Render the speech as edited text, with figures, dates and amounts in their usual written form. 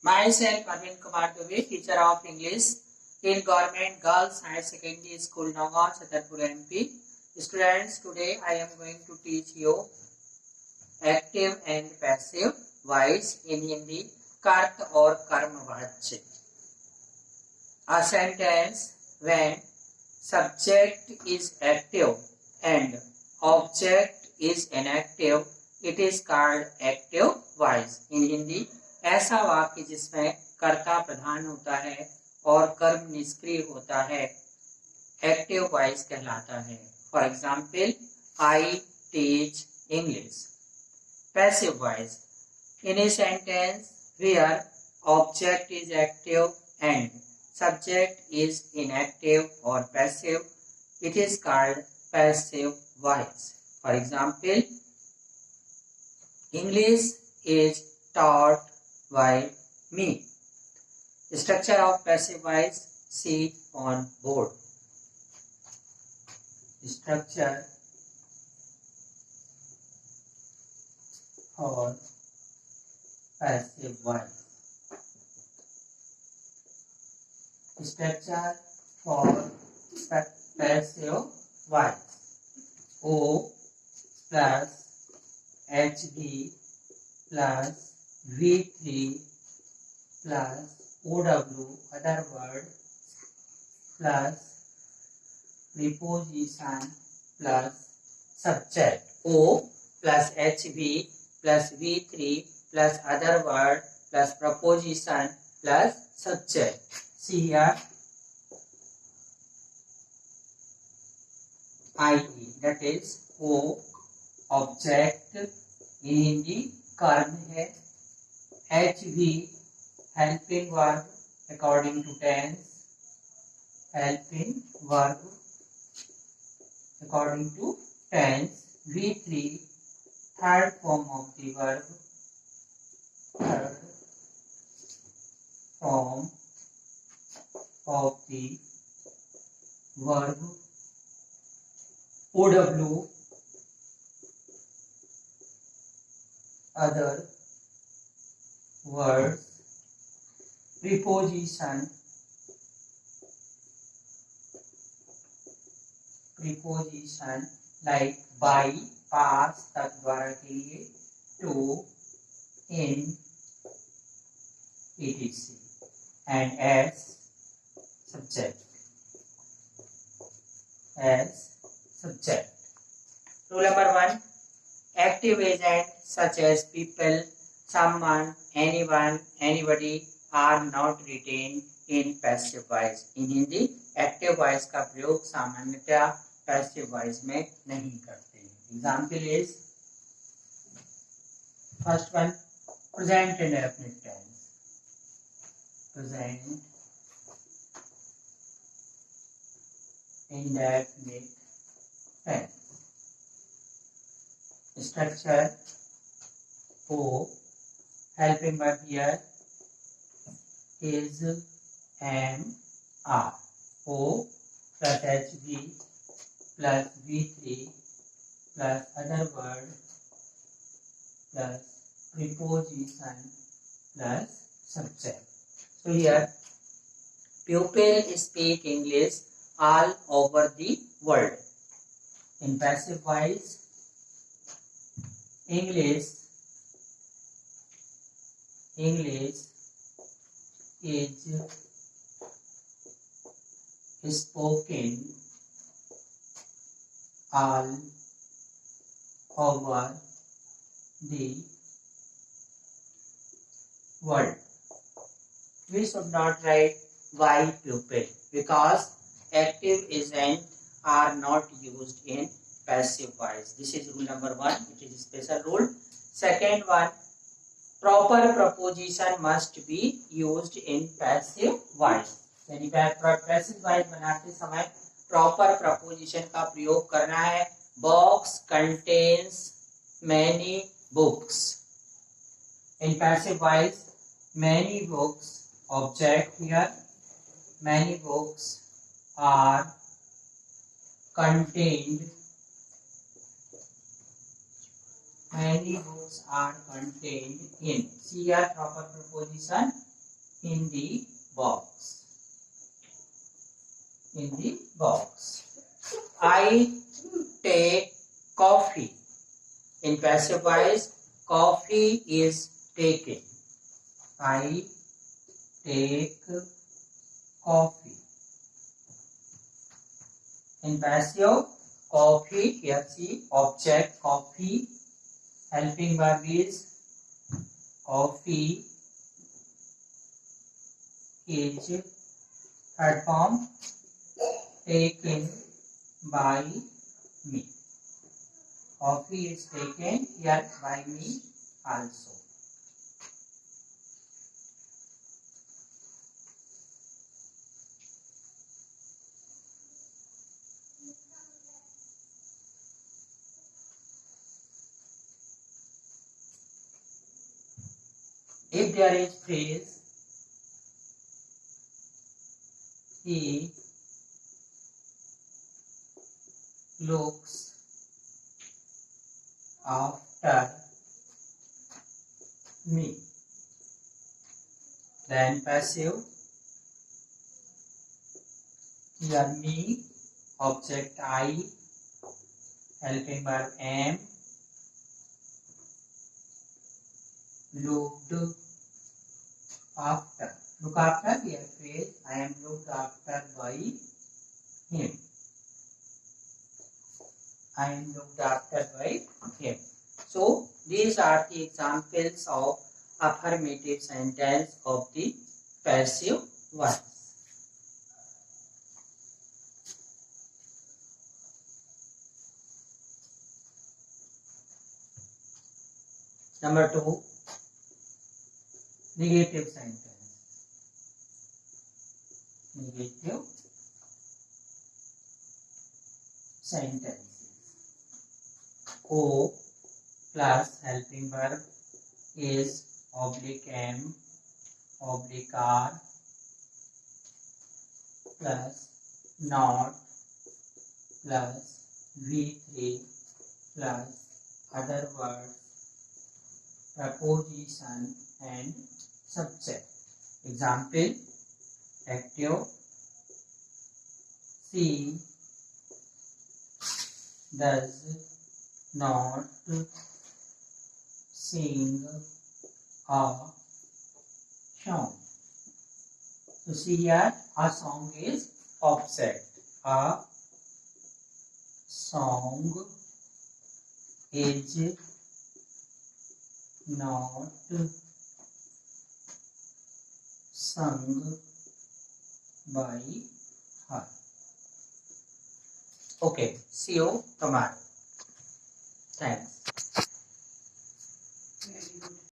Myself, Arvind Kumar Dubey, teacher of English in Government Girls Higher Secondary School, Nagaon, Chhatarpur, MP. Students, today I am going to teach you active and passive voice in Hindi, Kart or Karmavach. A sentence when subject is active and object is inactive, it is called active voice. In Hindi, ऐसा वाक्य जिसमें कर्ता प्रधान होता है और कर्म निष्क्रिय होता है एक्टिव वॉइस कहलाता है. For example, I teach English. Passive voice, in a sentence where object is active and subject is inactive or passive, it is called passive voice. For example, English is taught by me. Structure of passive voice, see on board. Structure for passive voice. Structure for passive voice. O plus HV plus V3 plus OW, other word, plus preposition plus subject. O plus HV plus V3 plus other word plus preposition plus subject. See here, IE, that is O, object in Hindi कर्म है. HV, helping verb according to tense, helping verb according to tense. V3, third form of the verb, third form of the verb. OW, other words. Preposition, preposition like by, पास तक द्वारा के लिए, to, in, etc. and as subject. As subject. Rule number 1. Active agent such as people, someone, anyone, anybody are not retained in passive voice. In Hindi, active voice का प्रयोग सामान्यतया passive voice में नहीं करते हैं. Example is, first one, present indefinite tense. Present indefinite tense. Structure O, helping verb here is am, are. O plus HV plus V3 plus other word plus preposition plus subject. So here, pupil speak English all over the world. In passive voice, English is spoken all over the world. We should not write why pupil because active agents are not used in passive voice. This is rule number 1. It is a special rule. Second one, proper preposition must be used in passive voice. यानी passive voice बनाते समय proper preposition का प्रयोग करना है. Box contains many books. In passive voice, many books object here, many books are contained, many books are contained in. See here, proper preposition in the box. In the box. I take coffee. In passive voice, coffee is taken. I take coffee. In passive, coffee, here see object coffee, helping verb is coffee is third form taken by me. Coffee is taken here by me also. If there is phrase he looks after me, then passive, here me, object I, helping verb am, looked after. Look after, here phrase I am looked after by him. I am looked after by him. So these are the examples of affirmative sentence of the passive voice. Number 2, negative sentence. Negative sentences. O plus helping verb is oblique am oblique are plus not plus V3 plus other words, preposition and subject. Example, active, she does not sing a song. So see here, a song is object. A song is not sung by her. Okay, see you tomorrow. Thanks.